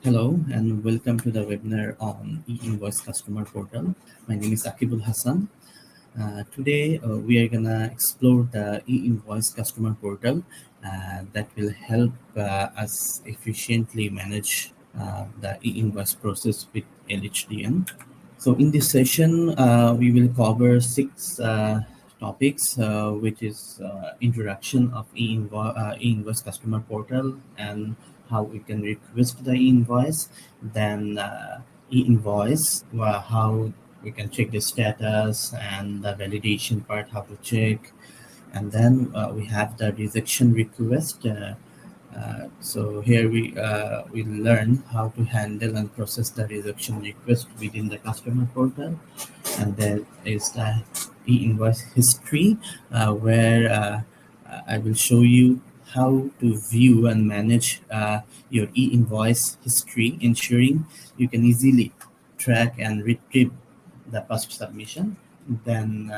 Hello and welcome to the webinar on E-invoice Customer Portal. My name is Akibul Hassan. Today we are gonna explore the E-invoice Customer Portal that will help us efficiently manage the E-invoice process with LHDN. So in this session, we will cover six topics, which is introduction of E-invoice customer portal and how we can request the invoice, then E-invoice, how we can check the status and the validation part, how to check, and then we have the rejection request. So here we learn how to handle and process the rejection request within the customer portal, and there is the e-invoice history where I will show you how to view and manage your e-invoice history, ensuring you can easily track and retrieve the past submission. Then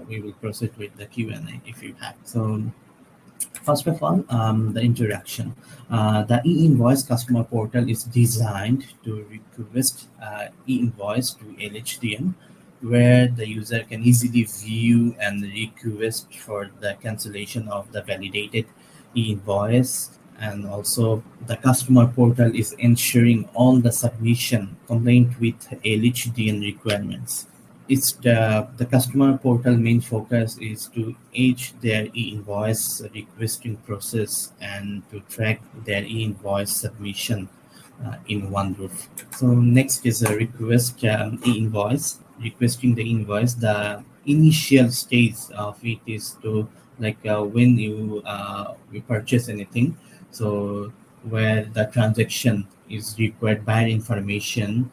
we will proceed with the Q&A if you have. So first of all, the introduction. The e-invoice customer portal is designed to request e-invoice to LHDM, where the user can easily view and request for the cancellation of the validated e-invoice. And also, the customer portal is ensuring all the submission compliant with LHDN requirements. It's the customer portal main focus is to aid their e-invoice requesting process and to track their e-invoice submission in one roof. So next is a request e-invoice. Requesting the invoice, the initial stage of it is to when you purchase anything, so where the transaction is required by information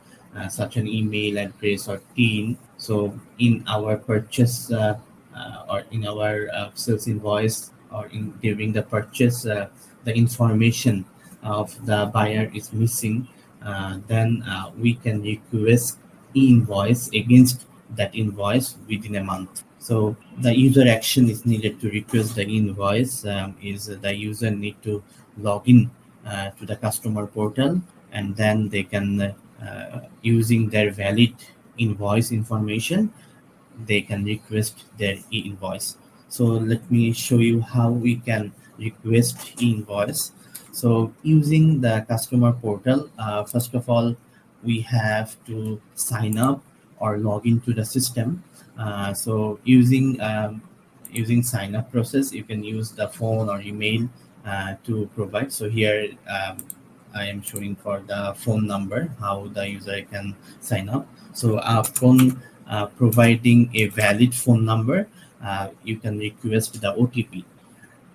such an email address or TIN. So in our purchase or in our sales invoice or in during the purchase, the information of the buyer is missing, then we can request e-invoice against that invoice within a month. So the user action is needed to request the invoice is the user need to log in to the customer portal, and then they can using their valid invoice information, they can request their e-invoice. So let me show you how we can request e-invoice. So using the customer portal, first of all, we have to sign up or log into the system. So using sign up process, you can use the phone or email to provide. So here I am showing for the phone number how the user can sign up. So phone providing a valid phone number, you can request the OTP.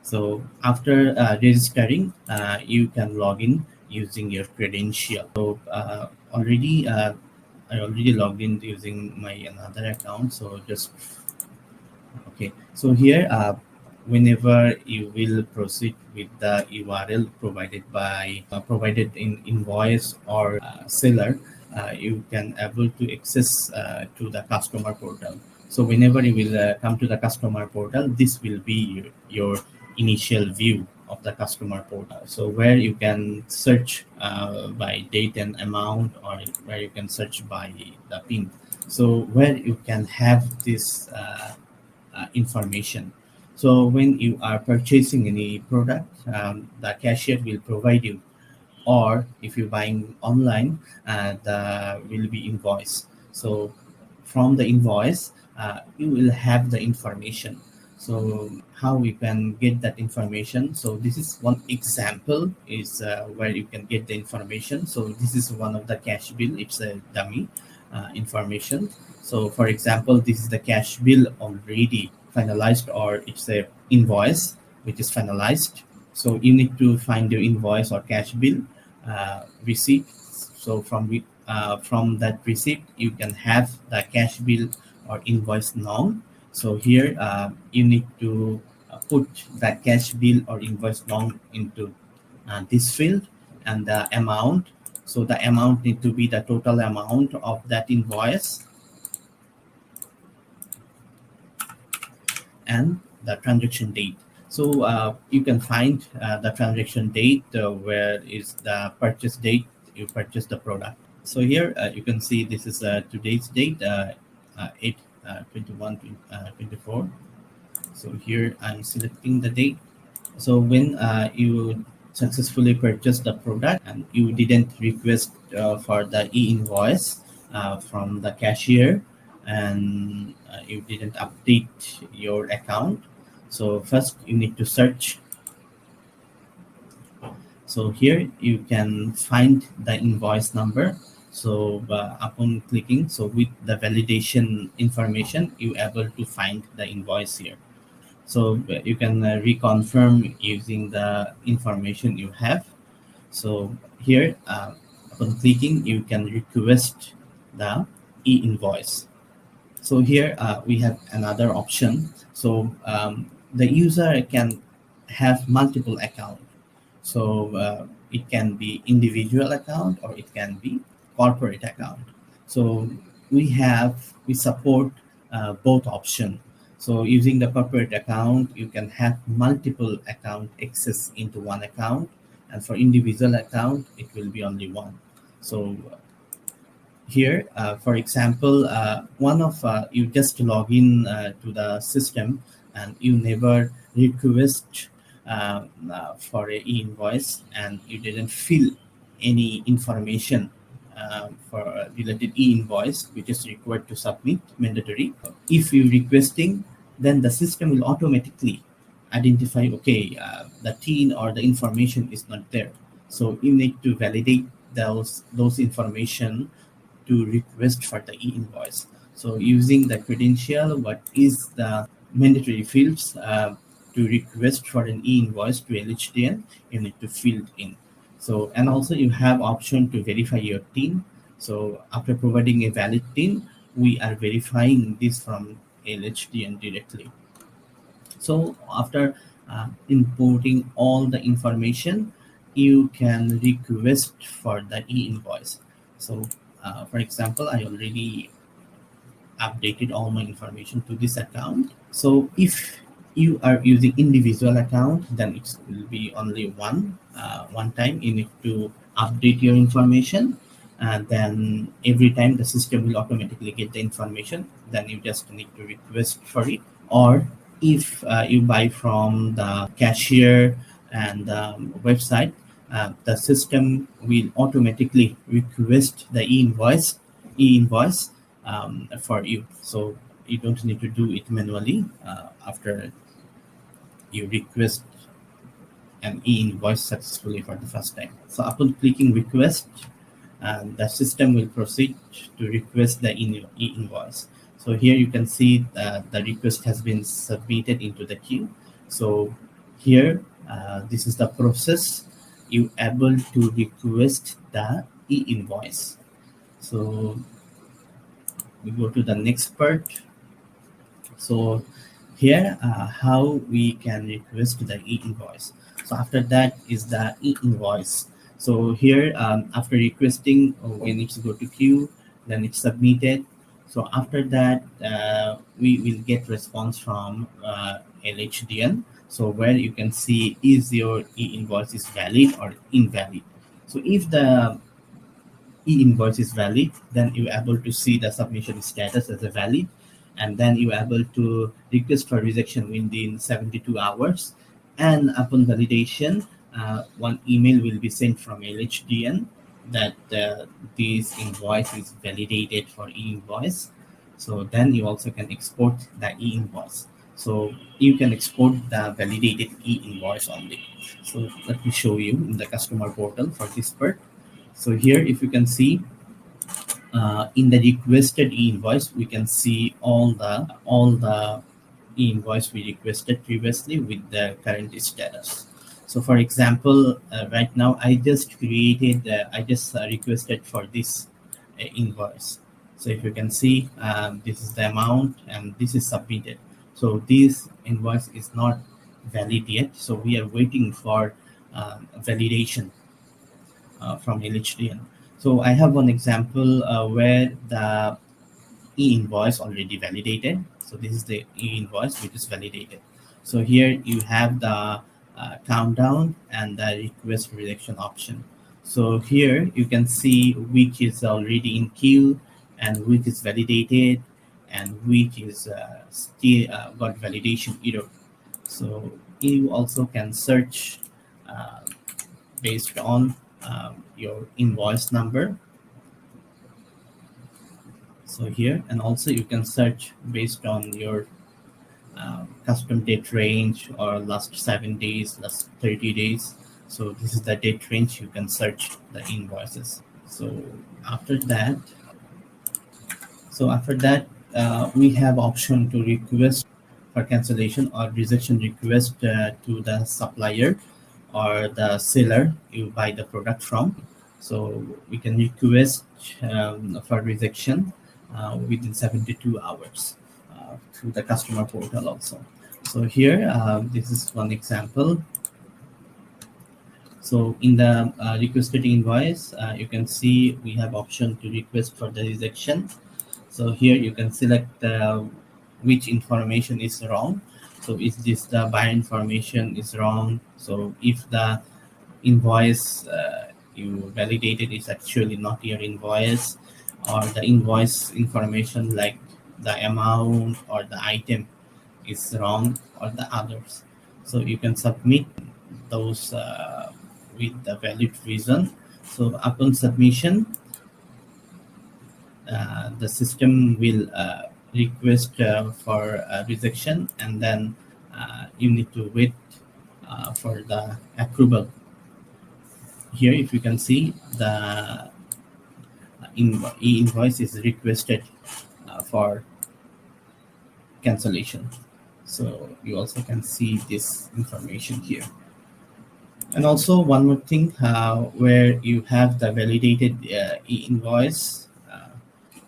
So after registering, you can log in using your credential. So I already logged in using my another account. So just okay. So here, whenever you will proceed with the URL provided in invoice or seller, you can able to access to the customer portal. So whenever you will come to the customer portal, this will be your initial view of the customer portal. So where you can search by date and amount, or where you can search by the PIN. So where you can have this information. So when you are purchasing any product, the cashier will provide you, or if you're buying online, the will be invoice. So from the invoice, you will have the information. So how we can get that information? So this is one example is where you can get the information. So this is one of the cash bill. It's a dummy information. So for example, this is the cash bill already finalized, or it's a invoice which is finalized. So you need to find your invoice or cash bill receipt. So from that receipt, you can have the cash bill or invoice now. So here you need to put the cash bill or invoice now into this field, and the amount. So the amount need to be the total amount of that invoice, and the transaction date. So you can find the transaction date, where is the purchase date you purchase the product. So here you can see this is today's date, 8 21 24. So here I'm selecting the date. So when you successfully purchased the product and you didn't request for the e-invoice from the cashier, and you didn't update your account, so first you need to search. So here you can find the invoice number. So upon clicking, so with the validation information, you able to find the invoice here. So you can reconfirm using the information you have. So here, upon clicking, you can request the e-invoice. So here we have another option. So the user can have multiple accounts. So it can be individual account or it can be corporate account. So we support both option. So using the corporate account, you can have multiple account access into one account, and for individual account, it will be only one. So here, for example, one of you just log in to the system and you never request for a e-invoice and you didn't fill any information for a related e-invoice which is required to submit mandatory. If you requesting, then the system will automatically identify, okay, the TIN or the information is not there. So you need to validate those information to request for the e-invoice. So using the credential, what is the mandatory fields to request for an e-invoice to LHDN, you need to fill in. So, and also you have option to verify your TIN. So after providing a valid TIN, we are verifying this from LHDN directly. So after importing all the information, you can request for the e-invoice. So for example, I already updated all my information to this account. So if you are using individual account, then it will be only one time you need to update your information, and then every time the system will automatically get the information, then you just need to request for it. Or if you buy from the cashier and website, the system will automatically request the e-invoice for you. So you don't need to do it manually after you request an e-invoice successfully for the first time. So upon clicking request, the system will proceed to request the e-invoice. So here you can see that the request has been submitted into the queue. So here, this is the process. You able to request the e-invoice. So we go to the next part. So here, how we can request the e-invoice. So after that is the e-invoice. So here, after requesting, we need to go to queue, then it's submitted. So after that, we will get response from LHDN. So where you can see is your e-invoice is valid or invalid. So if the e-invoice is valid, then you're able to see the submission status as a valid, and then you're able to request for rejection within 72 hours. And upon validation, one email will be sent from LHDN that this invoice is validated for e-invoice. So then you also can export the e-invoice. So you can export the validated e-invoice only. So let me show you in the customer portal for this part. So here, if you can see in the requested e-invoice, we can see all the e-invoice we requested previously with the current status. So for example, right now I just requested for this invoice. So if you can see, this is the amount and this is submitted. So this invoice is not valid yet. So we are waiting for validation from LHDN. So I have one example where the e-invoice already validated. So this is the e-invoice which is validated. So here you have the countdown and the request rejection option. So here you can see which is already in queue and which is validated and which is still got validation error. So you also can search uh, based on your invoice number. So here, and also you can search based on your custom date range or last 7 days, last 30 days. So this is the date range you can search the invoices. So after that, we have option to request for cancellation or rejection request to the supplier or the seller you buy the product from. So we can request for rejection within 72 hours through the customer portal also. So here, this is one example. So in the requested invoice, you can see we have option to request for the rejection. So here you can select which information is wrong. So is this the buyer information is wrong? So if the invoice you validated is actually not your invoice, or the invoice information like the amount or the item is wrong, or the others. So you can submit those with the valid reason. So upon submission, the system will request for rejection, and then you need to wait for the approval. Here, if you can see, the e-invoice is requested for cancellation. So you also can see this information here. And also one more thing, where you have the validated e-invoice,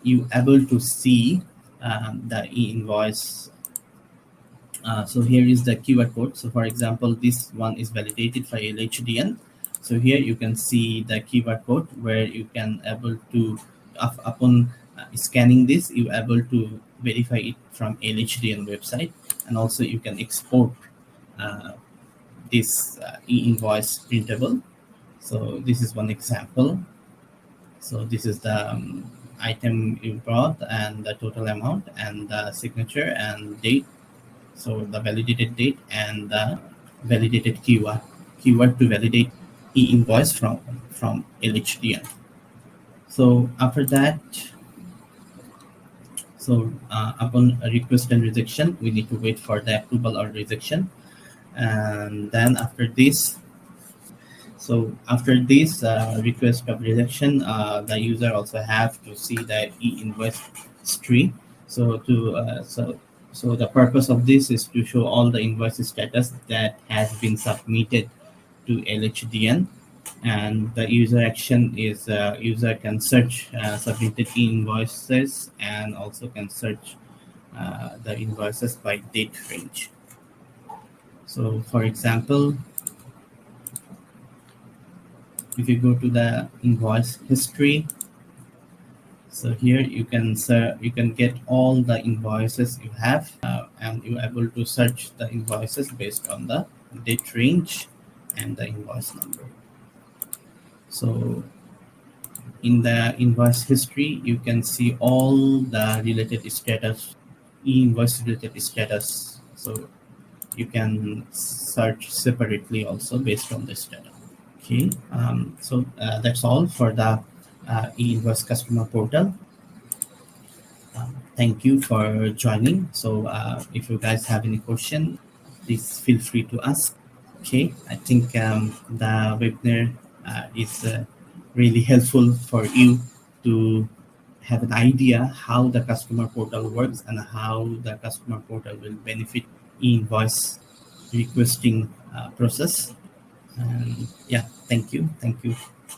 you able to see the e-invoice. So here is the QR code. So for example, this one is validated by LHDN. So here you can see the QR code where you can able to, upon scanning this, you able to verify it from LHDN website, and also you can export uh, this e-invoice printable. So this is one example. So this is the item you brought and the total amount and the signature and date. So the validated date and the validated keyword to validate e-invoice from LHDN. So after that, so upon a request and rejection, we need to wait for the approval or rejection. And then after this, so after this request of rejection, the user also have to see the e-invoice history. So to so the purpose of this is to show all the invoice status that has been submitted to LHDN, and the user action is user can search submitted e-invoices and also can search the invoices by date range. So for example, if you go to the invoice history, so here you can get all the invoices you have, and you're able to search the invoices based on the date range and the invoice number. So in the invoice history, you can see all the related status, e-invoice related status. So you can search separately also based on the status. Okay, so that's all for the e-invoice customer portal. Thank you for joining. So if you guys have any question, please feel free to ask. Okay, I think the webinar is really helpful for you to have an idea how the customer portal works and how the customer portal will benefit e-invoice requesting process. And yeah, thank you.